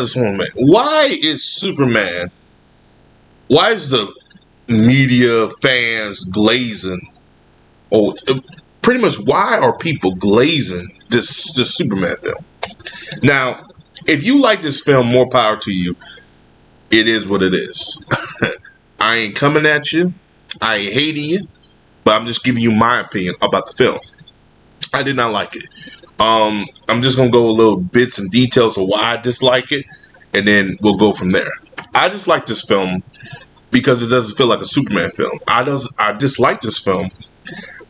this one, man. Why is Superman? Why is the media fans glazing? Oh, pretty much. Why are people glazing this Superman film? Now, if you like this film, more power to you. It is what it is. I ain't coming at you. I ain't hating you. But I'm just giving you my opinion about the film. I did not like it. I'm just going to go a little bits and details of why I dislike it. And then we'll go from there. I dislike this film because it doesn't feel like a Superman film. I dislike this film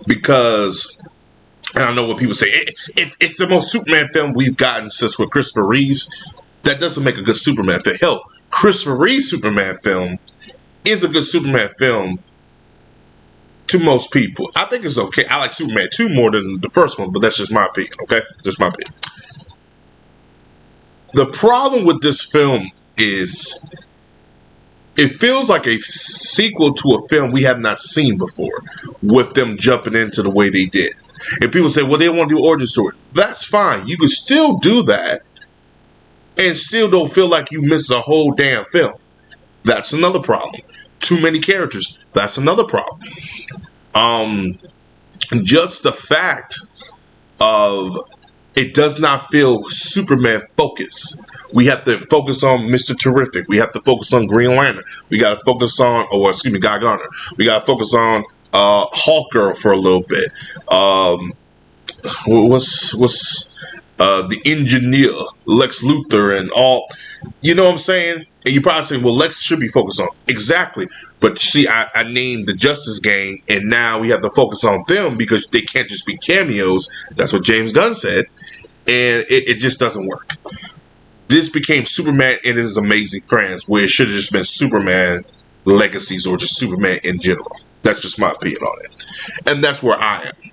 because, and I know what people say, it's the most Superman film we've gotten since with Christopher Reeves. That doesn't make a good Superman film. Hell, Christopher Reeve's Superman film is a good Superman film to most people. I think it's okay. I like Superman 2 more than the first one, but that's just my opinion, okay? Just my opinion. The problem with this film is it feels like a sequel to a film we have not seen before, with them jumping into the way they did. And people say, well, they want to do origin story. That's fine. You can still do that and still don't feel like you missed a whole damn film. That's another problem. Too many characters. That's another problem. Just the fact of it does not feel Superman focused. We have to focus on Mr. Terrific. We have to focus on Green Lantern. We got to focus on, Guy Gardner. We got to focus on Hawker for a little bit. What's the engineer, Lex Luthor, and all. You know what I'm saying? And you probably say, well, Lex should be focused on. Exactly. But see, I named the Justice Gang, and now we have to focus on them because they can't just be cameos. That's what James Gunn said. And it just doesn't work. This became Superman and His Amazing Friends, where it should have just been Superman Legacies or just Superman in general. That's just my opinion on it. And that's where I am.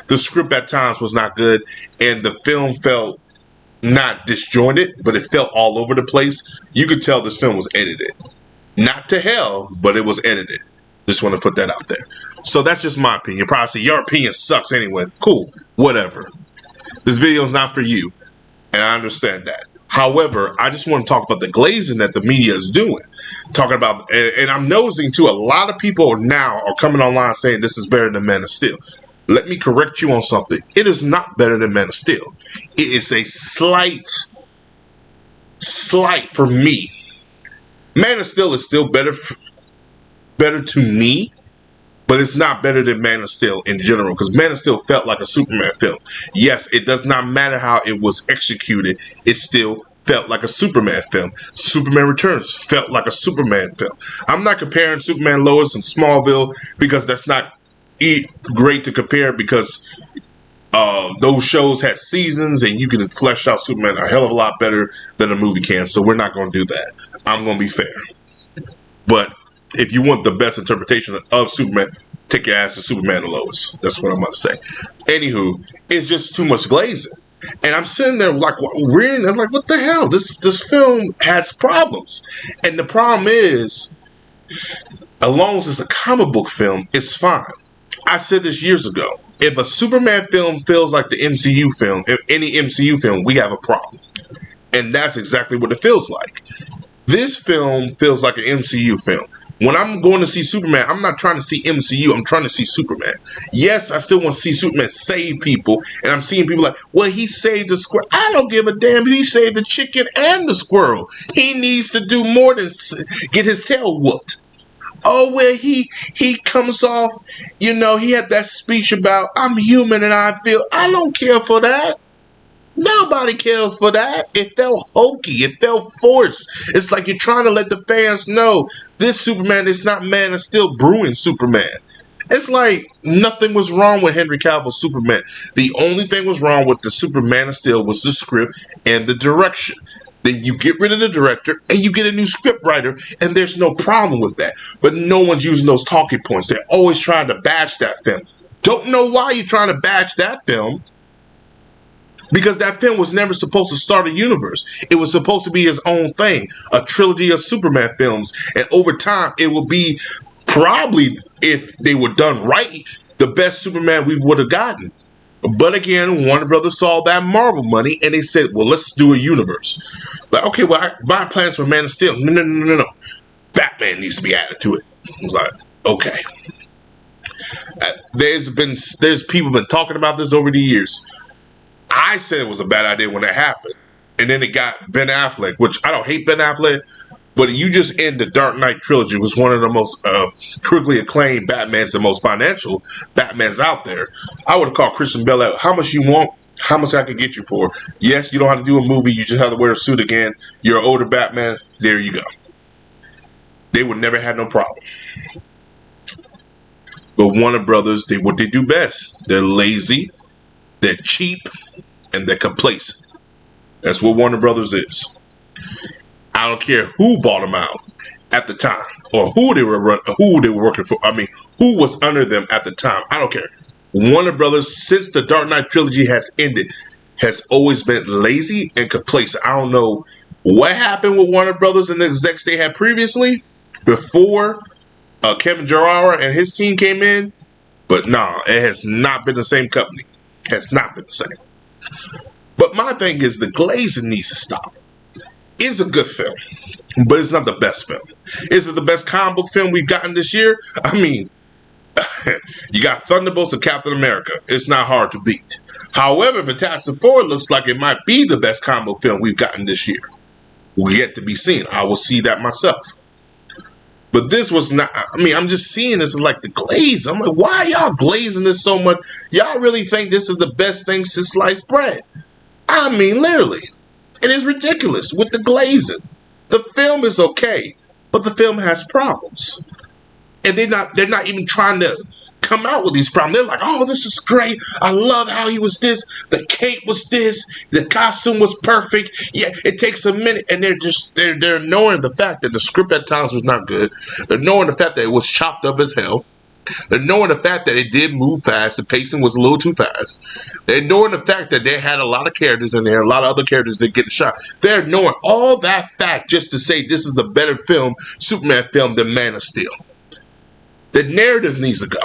The script at times was not good, and the film felt not disjointed, but it felt all over the place. You could tell this film was edited. Not to hell, but it was edited. Just want to put that out there. So that's just my opinion. Probably say, your opinion sucks anyway. Cool. Whatever. This video is not for you, and I understand that. However, I just want to talk about the glazing that the media is doing. Talking about, and I'm noticing too, a lot of people now are coming online saying this is better than Man of Steel. Let me correct you on something. It is not better than Man of Steel. It is a slight for me. Man of Steel is still better to me, but it's not better than Man of Steel in general, because Man of Steel felt like a Superman film. Yes, it does not matter how it was executed. It still felt like a Superman film. Superman Returns felt like a Superman film. I'm not comparing Superman Lois and Smallville because that's not great to compare, because those shows had seasons and you can flesh out Superman a hell of a lot better than a movie can. So we're not going to do that. I'm going to be fair. But if you want the best interpretation of Superman, take your ass to Superman and Lois. That's what I'm about to say. Anywho, it's just too much glazing. And I'm sitting there like reading, I'm like, what the hell? This film has problems. And the problem is, as long as it's a comic book film, it's fine. I said this years ago. If a Superman film feels like the MCU film, if any MCU film, we have a problem. And that's exactly what it feels like. This film feels like an MCU film. When I'm going to see Superman, I'm not trying to see MCU. I'm trying to see Superman. Yes, I still want to see Superman save people. And I'm seeing people like, well, he saved the squirrel. I don't give a damn if he saved the chicken and the squirrel. He needs to do more than get his tail whooped. Oh, where he comes off, you know, he had that speech about, I'm human and I don't care for that. Nobody cares for that. It felt hokey. It felt forced. It's like you're trying to let the fans know this Superman is not Man of Steel brewing Superman. It's like nothing was wrong with Henry Cavill's Superman. The only thing was wrong with the Superman of Steel was the script and the direction. Then you get rid of the director and you get a new script writer, and there's no problem with that. But no one's using those talking points. They're always trying to bash that film. Don't know why you're trying to bash that film. Because that film was never supposed to start a universe. It was supposed to be its own thing. A trilogy of Superman films. And over time, it will be probably, if they were done right, the best Superman we would have gotten. But again, Warner Brothers saw that Marvel money and they said, well, let's do a universe. Like, okay, well, my plans for Man of Steel. No. Batman needs to be added to it. I was like, okay. There's people been talking about this over the years. I said it was a bad idea when it happened. And then it got Ben Affleck, which I don't hate Ben Affleck, but you just end the Dark Knight trilogy, was one of the most critically acclaimed Batmans, the most financial Batmans out there. I would have called Christian Bale out. How much you want? How much I can get you for? Yes, you don't have to do a movie. You just have to wear a suit again. You're an older Batman. There you go. They would never have no problem. But Warner Brothers, what they do best. They're lazy, they're cheap, and they're complacent. That's what Warner Brothers is. I don't care who bought them out at the time, or who they were working for. I mean, who was under them at the time. I don't care. Warner Brothers, since the Dark Knight trilogy has ended, has always been lazy and complacent. I don't know what happened with Warner Brothers and the execs they had previously, before Kevin Jarrara and his team came in, but nah, it has not been the same company. It has not been the same. But my thing is, the Glazing needs to stop. It's a good film, but it's not the best film. Is it the best comic book film we've gotten this year? I mean, you got Thunderbolts and Captain America. It's not hard to beat. However, Fantastic Four looks like it might be the best comic book film we've gotten this year. We're yet to be seen. I will see that myself. But this was not, I mean, I'm just seeing this as like the glaze. I'm like, why are y'all glazing this so much? Y'all really think this is the best thing since sliced bread? I mean, literally. It is ridiculous with the glazing. The film is okay, but the film has problems. And they're not even trying to come out with these problems. They're like, oh, this is great. I love how he was this. The cape was this. The costume was perfect. Yeah, it takes a minute. And they're ignoring the fact that the script at times was not good. They're ignoring the fact that it was chopped up as hell. They're ignoring the fact that it did move fast. The pacing was a little too fast. They're ignoring the fact that they had a lot of characters in there, a lot of other characters that get the shot. They're ignoring all that fact just to say this is the better film, Superman film, than Man of Steel. The narrative needs to go.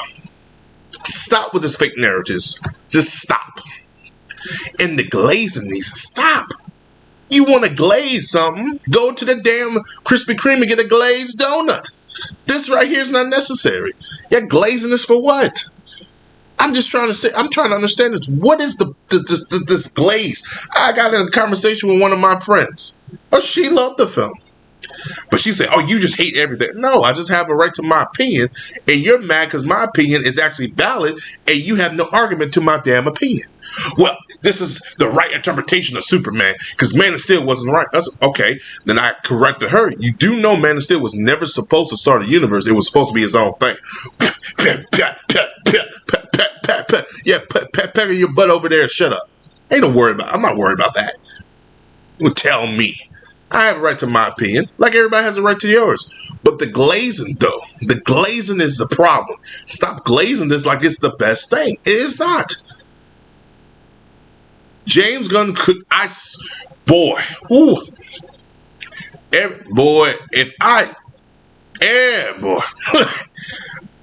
Stop with this fake narratives. Just stop. And the glazing needs to stop. You want to glaze something? Go to the damn Krispy Kreme and get a glazed donut. This right here is not necessary. You're glazing this for what? I'm trying to understand this. What is this glaze? I got in a conversation with one of my friends. Oh, she loved the film. But she said, oh, you just hate everything. No, I just have a right to my opinion. And you're mad because my opinion is actually valid and you have no argument to my damn opinion. Well, this is the right interpretation of Superman because Man of Steel wasn't right. Okay, then I corrected her. You do know Man of Steel was never supposed to start a universe. It was supposed to be his own thing. Yeah, pecker your butt over there and shut up. I'm not worried about that. You tell me. I have a right to my opinion, like everybody has a right to yours. But the glazing, though, the glazing is the problem. Stop glazing this like it's the best thing. It is not. James Gunn could, boy,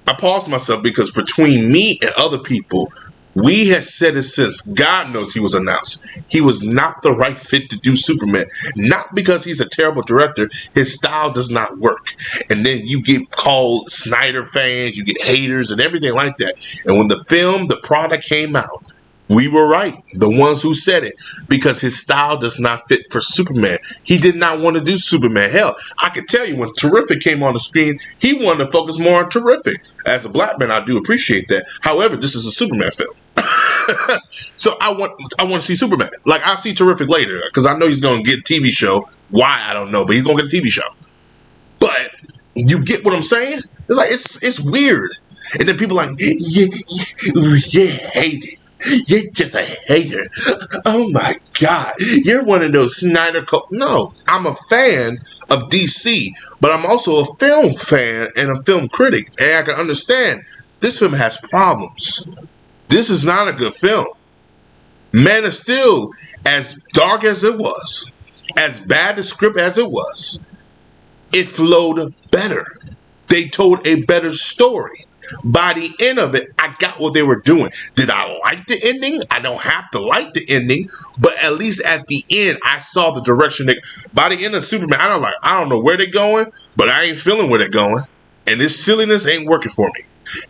I paused myself because between me and other people, we had said it since God knows he was announced. He was not the right fit to do Superman. Not because he's a terrible director. His style does not work. And then you get called Snyder fans, you get haters and everything like that. And when the product came out, we were right. The ones who said it. Because his style does not fit for Superman. He did not want to do Superman. Hell, I can tell you when Terrific came on the screen, he wanted to focus more on Terrific. As a black man, I do appreciate that. However, this is a Superman film. So I want to see Superman. Like, I'll see Terrific later. Because I know he's going to get a TV show. Why, I don't know. But he's going to get a TV show. But you get what I'm saying? It's like, it's weird. And then people are like, yeah, hate it. You're just a hater. Oh my God. You're one of those Snyder No, I'm a fan of DC, but I'm also a film fan and a film critic. And I can understand this film has problems. This is not a good film. Man of Steel, as dark as it was, as bad a script as it was, it flowed better. They told a better story. By the end of it, I got what they were doing. Did I like the ending? I don't have to like the ending, but at least at the end, I saw the direction. By the end of Superman, I don't know where they're going, but I ain't feeling where they're going, and this silliness ain't working for me.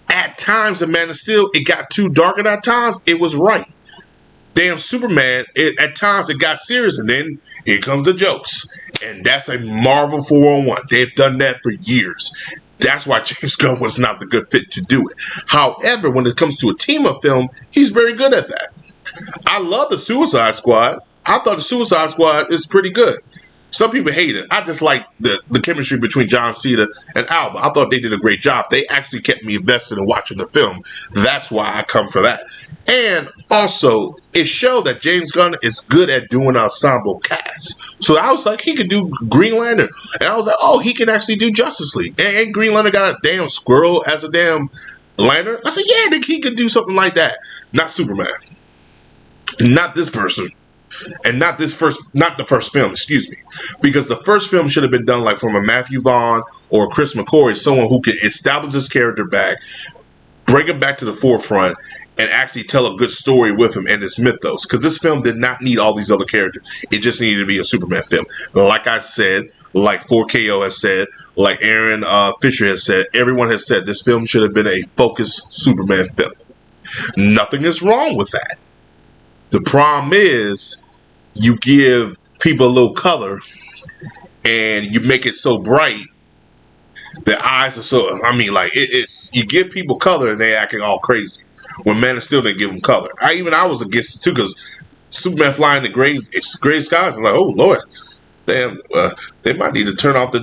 At times, in Man of Steel, it got too dark, and at times, it was right. Damn Superman, at times it got serious, and then here comes the jokes. And that's a Marvel 401. They've done that for years. That's why James Gunn was not the good fit to do it. However, when it comes to a team-up film, he's very good at that. I love the Suicide Squad. I thought the Suicide Squad is pretty good. Some people hate it. I just like the chemistry between John Cena and Alba. I thought they did a great job. They actually kept me invested in watching the film. That's why I come for that. And also, it showed that James Gunn is good at doing ensemble casts. So I was like, he could do Green Lantern. And I was like, oh, he can actually do Justice League. And Green Lantern got a damn squirrel as a damn lantern. I said, yeah, I think he could do something like that. Not Superman. Not this person. And not the first film, excuse me. Because the first film should have been done like from a Matthew Vaughn or Chris McCoy, someone who can establish his character back, bring him back to the forefront, and actually tell a good story with him and his mythos. Because this film did not need all these other characters. It just needed to be a Superman film. Like I said, like 4KO has said, like Aaron Fisher has said, everyone has said this film should have been a focused Superman film. Nothing is wrong with that. The problem is you give people a little color and you make it so bright. Their eyes are so, it's you give people color and they acting all crazy. When Man of Steel didn't give them color. I was against it too, because Superman flying the gray skies. I'm like, oh Lord, damn, they might need to turn off the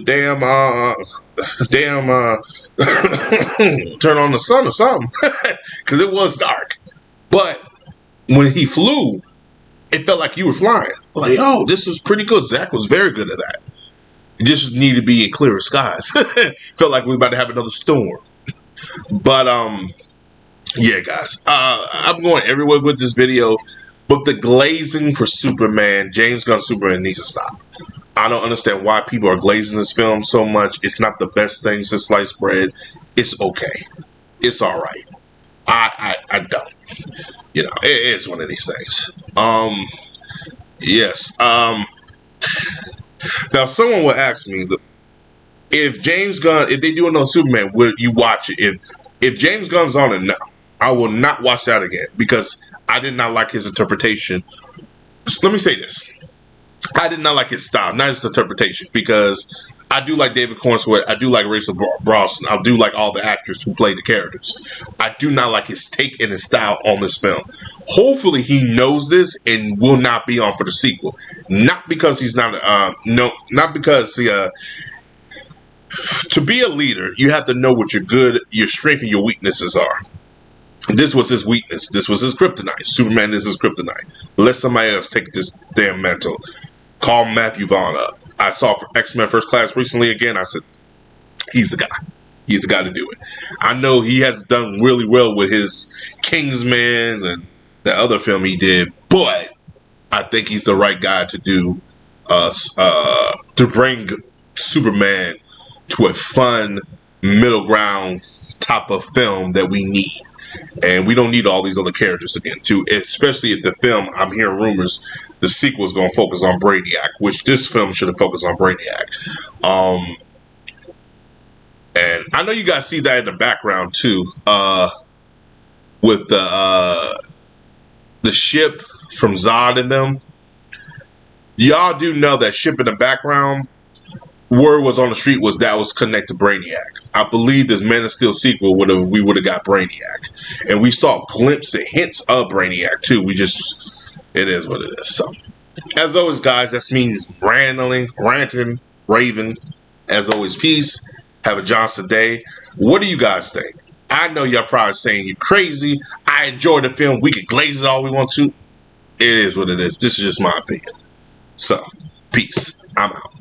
turn on the sun or something, because it was dark. But when he flew, it felt like you were flying. Like, oh, this was pretty good. Zach was very good at that. It just needed to be in clearer skies. Felt like we were about to have another storm. But yeah, guys, I'm going everywhere with this video. But the glazing for Superman, James Gunn Superman, needs to stop. I don't understand why people are glazing this film so much. It's not the best thing since sliced bread. It's okay. It's all right. I don't. You know, it's one of these things. Yes. Now, someone will ask me, if James Gunn, if they do another Superman, will you watch it? If James Gunn's on it, no. I will not watch that again, because I did not like his interpretation. Just let me say this. I did not like his style, not his interpretation, because I do like David Cornsworth. I do like Rachel Brosnan. I do like all the actors who play the characters. I do not like his take and his style on this film. Hopefully he knows this and will not be on for the sequel. Not because he's not, not because to be a leader, you have to know what your strength and your weaknesses are. This was his weakness. This was his kryptonite. Superman is his kryptonite. Let somebody else take this damn mantle. Call Matthew Vaughn up. I saw X-Men First Class recently again. I said, he's the guy. He's the guy to do it. I know he has done really well with his Kingsman and the other film he did, but I think he's the right guy to do to bring Superman to a fun middle ground type of film that we need. And we don't need all these other characters again, too. Especially if the film, I'm hearing rumors, the sequel is going to focus on Brainiac, which this film should have focused on Brainiac. And I know you guys see that in the background, too, with the ship from Zod and them. Y'all do know that ship in the background, word was on the street was that was connected to Brainiac. I believe this Man of Steel sequel we would have got Brainiac, and we saw glimpses, hints of Brainiac too. It is what it is. So, as always, guys, that's me ranting, raving. As always, peace. Have a Johnson day. What do you guys think? I know y'all probably saying you're crazy. I enjoyed the film. We can glaze it all we want to. It is what it is. This is just my opinion. So, peace. I'm out.